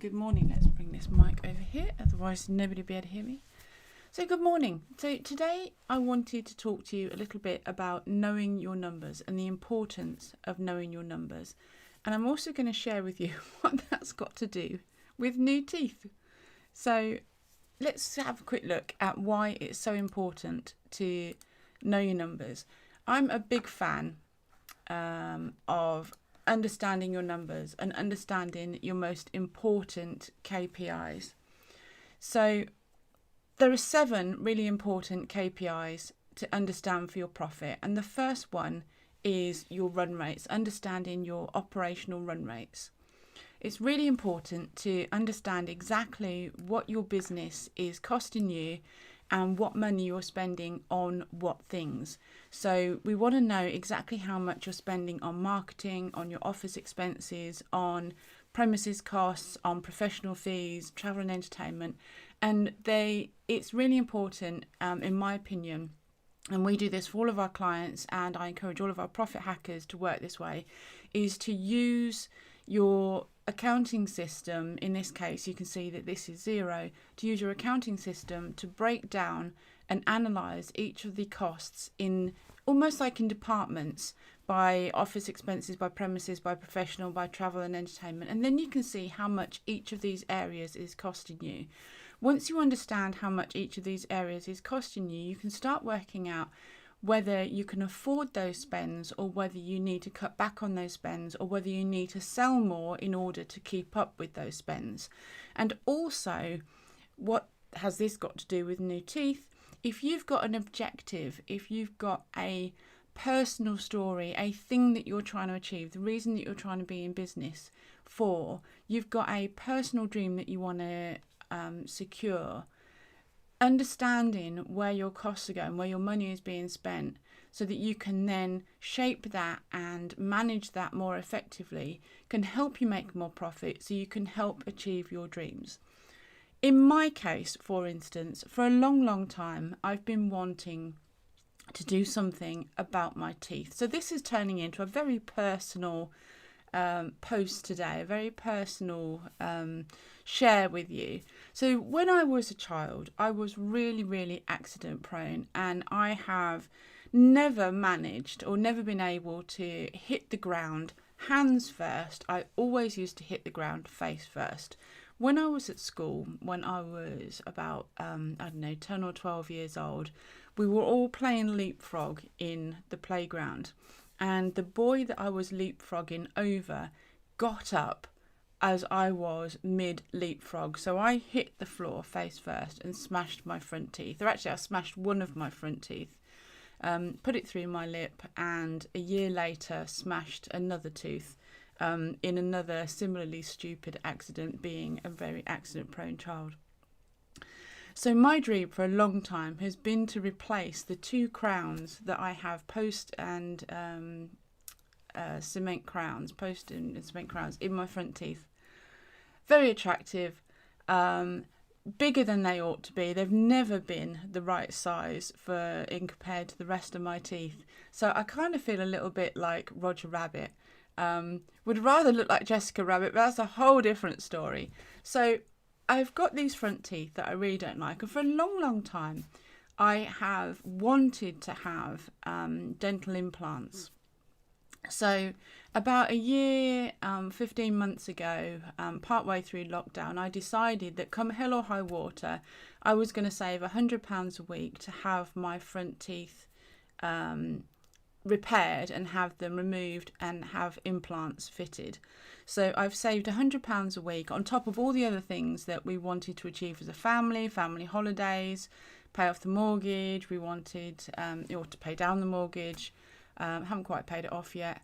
Good morning. Let's bring this mic over here, otherwise nobody will be able to hear me. So good morning. So today I wanted to talk to you a little bit about knowing your numbers and the importance of knowing your numbers. And I'm also going to share with you what that's got to do with new teeth. So let's have a quick look at why it's so important to know your numbers. I'm a big fan of understanding your numbers and understanding your most important KPIs. So there are 7 really important KPIs to understand for your profit. And the first one is your run rates, understanding your operational run rates. It's really important to understand exactly what your business is costing you and what money you're spending on what things. So we want to know exactly how much you're spending on marketing, on your office expenses, on premises costs, on professional fees, travel and entertainment. And it's really important, in my opinion, and we do this for all of our clients, and I encourage all of our profit hackers to work this way, is to use your accounting system. In this case, you can see that this is Xero. To use your accounting system to break down and analyze each of the costs in almost like in departments, by office expenses, by premises, by professional, by travel and entertainment. And then you can see how much each of these areas is costing you. Once you understand how much each of these areas is costing you, you can start working out whether you can afford those spends or whether you need to cut back on those spends or whether you need to sell more in order to keep up with those spends. And also, what has this got to do with new teeth? If you've got an objective, if you've got a personal story, a thing that you're trying to achieve, the reason that you're trying to be in business for, you've got a personal dream that you want to secure, understanding where your costs are going, where your money is being spent, so that you can then shape that and manage that more effectively, can help you make more profit so you can help achieve your dreams. In my case, for instance, for a long time, I've been wanting to do something about my teeth. So this is turning into a very personal post today, a very personal share with you. So when I was a child, I was really accident prone, and I have never managed or never been able to hit the ground hands first. I always used to hit the ground face first. When I was at school, when I was about 10 or 12 years old, we were all playing leapfrog in the playground. And the boy that I was leapfrogging over got up as I was mid leapfrog. So I hit the floor face first and smashed my front teeth. Or actually, I smashed one of my front teeth, put it through my lip, and a year later smashed another tooth in another similarly stupid accident, being a very accident prone child. So my dream for a long time has been to replace the 2 crowns that I have, post and cement crowns, post and cement crowns in my front teeth. Very attractive, bigger than they ought to be. They've never been the right size compared to the rest of my teeth. So I kind of feel a little bit like Roger Rabbit. Would rather look like Jessica Rabbit, but that's a whole different story. So I've got these front teeth that I really don't like, and for a long time I have wanted to have dental implants. So about a year, 15 months ago, partway through lockdown, I decided that come hell or high water, I was going to save £100 a week to have my front teeth repaired and have them removed and have implants fitted. So I've saved £100 a week on top of all the other things that we wanted to achieve as a family holidays, pay off the mortgage. We wanted to pay down the mortgage. Haven't quite paid it off yet.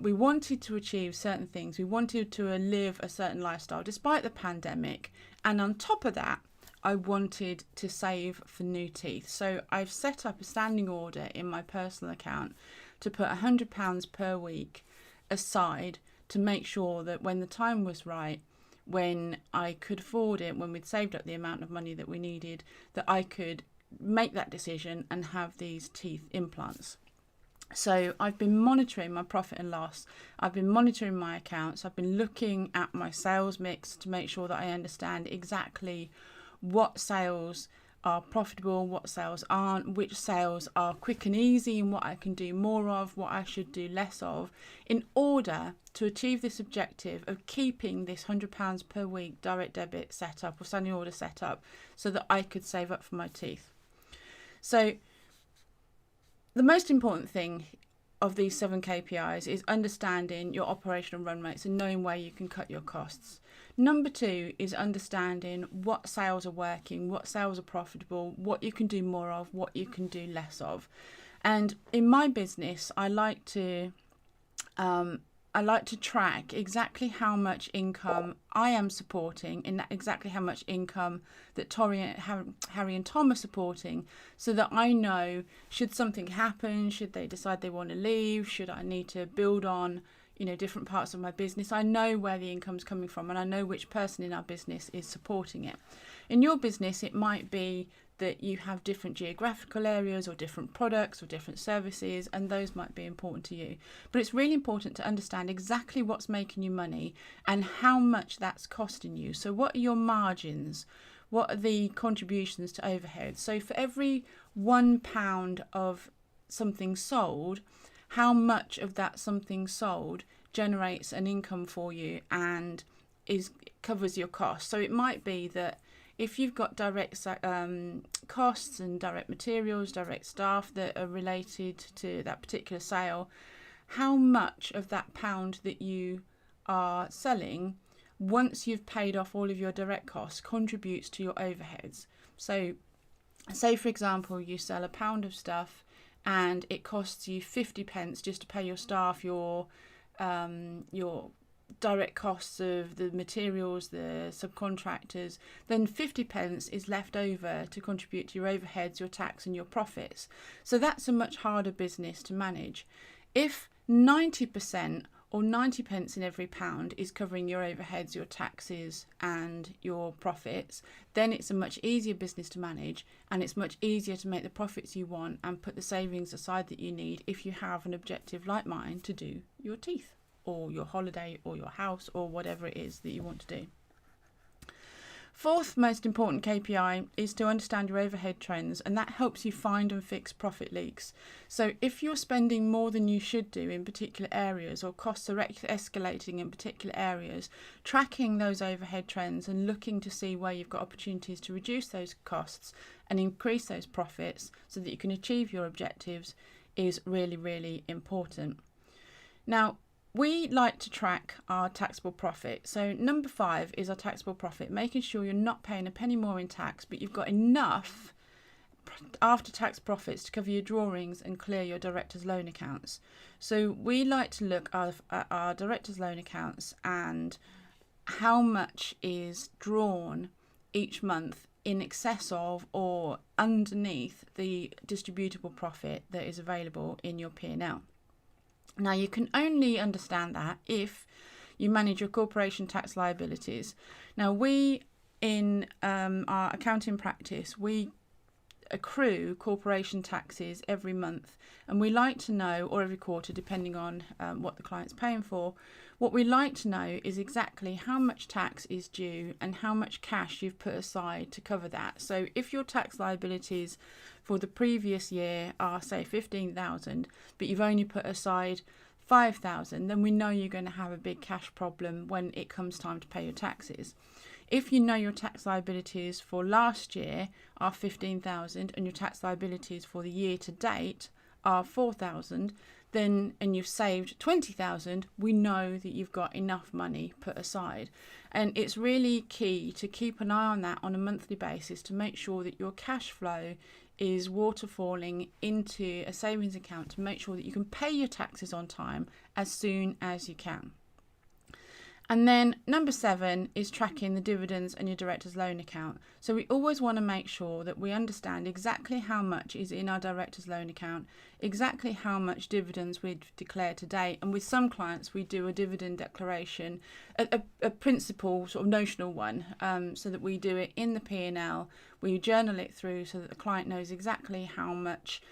We wanted to achieve certain things. We wanted to live a certain lifestyle despite the pandemic. And on top of that, I wanted to save for new teeth. So I've set up a standing order in my personal account to put £100 per week aside to make sure that when the time was right, when I could afford it, when we'd saved up the amount of money that we needed, that I could make that decision and have these teeth implants. So I've been monitoring my profit and loss. I've been monitoring my accounts. I've been looking at my sales mix to make sure that I understand exactly what sales are profitable, what sales aren't, which sales are quick and easy, and what I can do more of, what I should do less of, in order to achieve this objective of keeping this £100 per week direct debit set up or standing order set up so that I could save up for my teeth. So the most important thing of these 7 KPIs is understanding your operational run rates and knowing where you can cut your costs. Number 2 is understanding what sales are working, what sales are profitable, what you can do more of, what you can do less of. And in my business, I like to track exactly how much income I am supporting and exactly how much income that Harry and Tom are supporting, so that I know, should something happen, should they decide they want to leave, should I need to build on different parts of my business, I know where the income's coming from and I know which person in our business is supporting it. In your business, it might be that you have different geographical areas or different products or different services, and those might be important to you. But it's really important to understand exactly what's making you money and how much that's costing you. So what are your margins? What are the contributions to overhead? So for every £1 of something sold, how much of that something sold generates an income for you and covers your costs? So it might be that if you've got direct costs and direct materials, direct staff that are related to that particular sale, how much of that pound that you are selling, once you've paid off all of your direct costs, contributes to your overheads? So say, for example, you sell a pound of stuff and it costs you 50p just to pay your staff, your direct costs of the materials, the subcontractors, then 50p is left over to contribute to your overheads, your tax and your profits. So that's a much harder business to manage. If 90% or 90p in every pound is covering your overheads, your taxes and your profits, then it's a much easier business to manage, and it's much easier to make the profits you want and put the savings aside that you need if you have an objective like mine to do your teeth or your holiday or your house or whatever it is that you want to do. Fourth most important KPI is to understand your overhead trends, and that helps you find and fix profit leaks. So if you're spending more than you should do in particular areas, or costs are escalating in particular areas, tracking those overhead trends and looking to see where you've got opportunities to reduce those costs and increase those profits so that you can achieve your objectives is really, really important. Now, we like to track our taxable profit. So number 5 is our taxable profit, making sure you're not paying a penny more in tax, but you've got enough after-tax profits to cover your drawings and clear your director's loan accounts. So we like to look at our director's loan accounts and how much is drawn each month in excess of or underneath the distributable profit that is available in your P&L. Now, you can only understand that if you manage your corporation tax liabilities. Now, we in our accounting practice, we accrue corporation taxes every month, and we like to know, or every quarter depending on what the client's paying for, what we like to know is exactly how much tax is due and how much cash you've put aside to cover that. So if your tax liabilities for the previous year are, say, 15,000, but you've only put aside 5,000, then we know you're going to have a big cash problem when it comes time to pay your taxes. If you know your tax liabilities for last year are 15,000 and your tax liabilities for the year to date are 4,000, then and you've saved 20,000, we know that you've got enough money put aside. And it's really key to keep an eye on that on a monthly basis to make sure that your cash flow is waterfalling into a savings account to make sure that you can pay your taxes on time as soon as you can. And then number 7 is tracking the dividends and your director's loan account. So we always want to make sure that we understand exactly how much is in our director's loan account, exactly how much dividends we've declared to date. And with some clients, we do a dividend declaration, a principal sort of notional one, so that we do it in the P&L. We journal it through so that the client knows exactly how much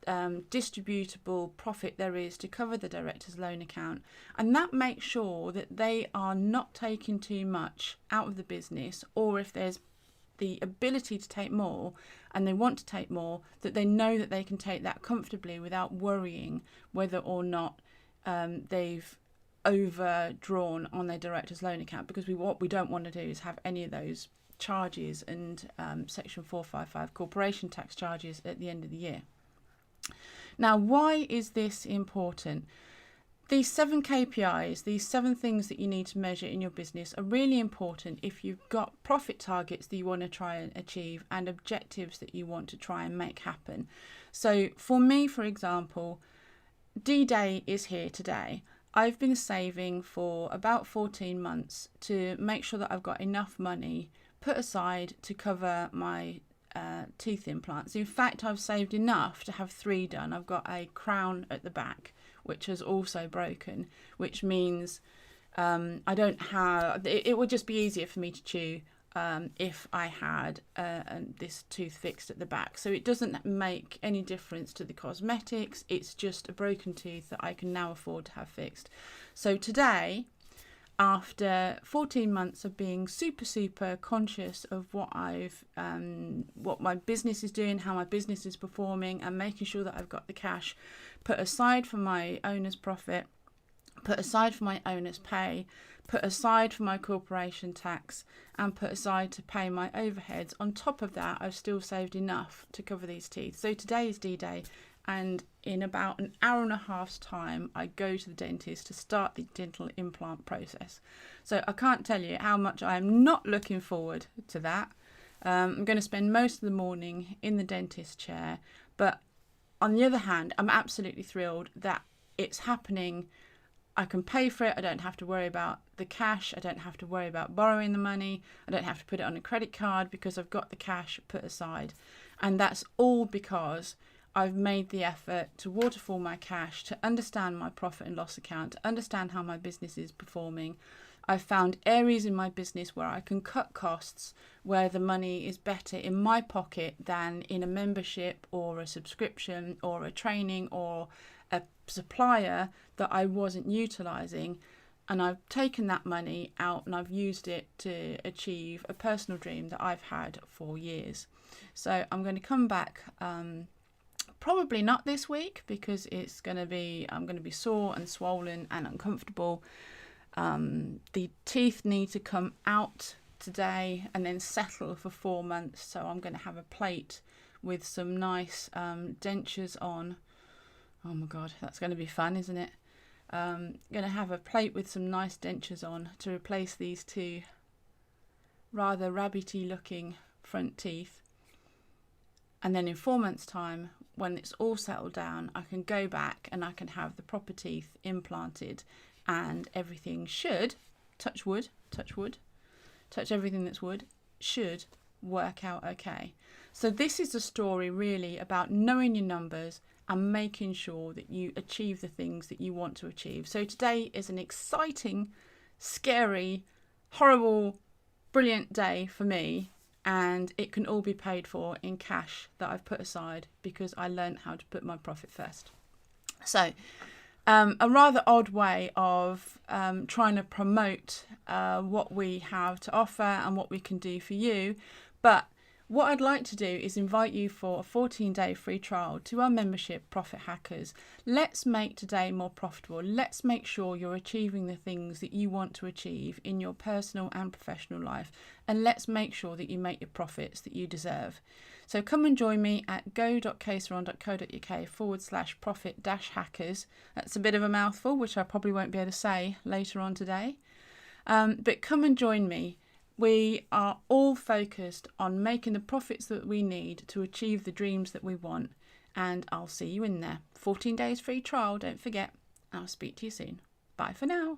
distributable profit there is to cover the director's loan account, and that makes sure that they are not taking too much out of the business, or if there's the ability to take more and they want to take more, that they know that they can take that comfortably without worrying whether or not they've overdrawn on their director's loan account, because what we don't want to do is have any of those charges and section 455 corporation tax charges at the end of the year. Now, why is this important? These 7 KPIs, these 7 things that you need to measure in your business, are really important if you've got profit targets that you want to try and achieve and objectives that you want to try and make happen. So for me, for example, D-Day is here today. I've been saving for about 14 months to make sure that I've got enough money put aside to cover my teeth implants. In fact, I've saved enough to have 3 done. I've got a crown at the back, which has also broken, which means I don't have, it would just be easier for me to chew if I had this tooth fixed at the back. So it doesn't make any difference to the cosmetics. It's just a broken tooth that I can now afford to have fixed. So today, after 14 months of being super conscious of what my business is doing, how my business is performing, and making sure that I've got the cash put aside for my owner's profit, put aside for my owner's pay, put aside for my corporation tax, and put aside to pay my overheads. On top of that, I've still saved enough to cover these teeth. So today is D-Day, and in about an hour and a half's time, I go to the dentist to start the dental implant process. So I can't tell you how much I am not looking forward to that. I'm going to spend most of the morning in the dentist chair, but on the other hand, I'm absolutely thrilled that it's happening. I can pay for it. I don't have to worry about the cash. I don't have to worry about borrowing the money. I don't have to put it on a credit card because I've got the cash put aside. And that's all because I've made the effort to waterfall my cash, to understand my profit and loss account, to understand how my business is performing. I've found areas in my business where I can cut costs, where the money is better in my pocket than in a membership or a subscription or a training or a supplier that I wasn't utilising. And I've taken that money out and I've used it to achieve a personal dream that I've had for years. So I'm going to come back probably not this week, because I'm going to be sore and swollen and uncomfortable. The teeth need to come out today and then settle for 4 months. So I'm going to have a plate with some nice dentures on. Oh my God, that's going to be fun, isn't it? Going to have a plate with some nice dentures on to replace these 2 rather rabbity looking front teeth. And then in 4 months' time, when it's all settled down, I can go back and I can have the proper teeth implanted, and everything should, touch wood, touch everything that's wood, should work out okay. So this is a story really about knowing your numbers and making sure that you achieve the things that you want to achieve. So today is an exciting, scary, horrible, brilliant day for me. And it can all be paid for in cash that I've put aside because I learned how to put my profit first. So a rather odd way of trying to promote what we have to offer and what we can do for you. But what I'd like to do is invite you for a 14-day free trial to our membership, Profit Hackers. Let's make today more profitable. Let's make sure you're achieving the things that you want to achieve in your personal and professional life. And let's make sure that you make your profits that you deserve. So come and join me at go.caseron.co.uk/profit-hackers. That's a bit of a mouthful, which I probably won't be able to say later on today. But come and join me. We are all focused on making the profits that we need to achieve the dreams that we want. And I'll see you in there. 14 days free trial, don't forget. I'll speak to you soon. Bye for now.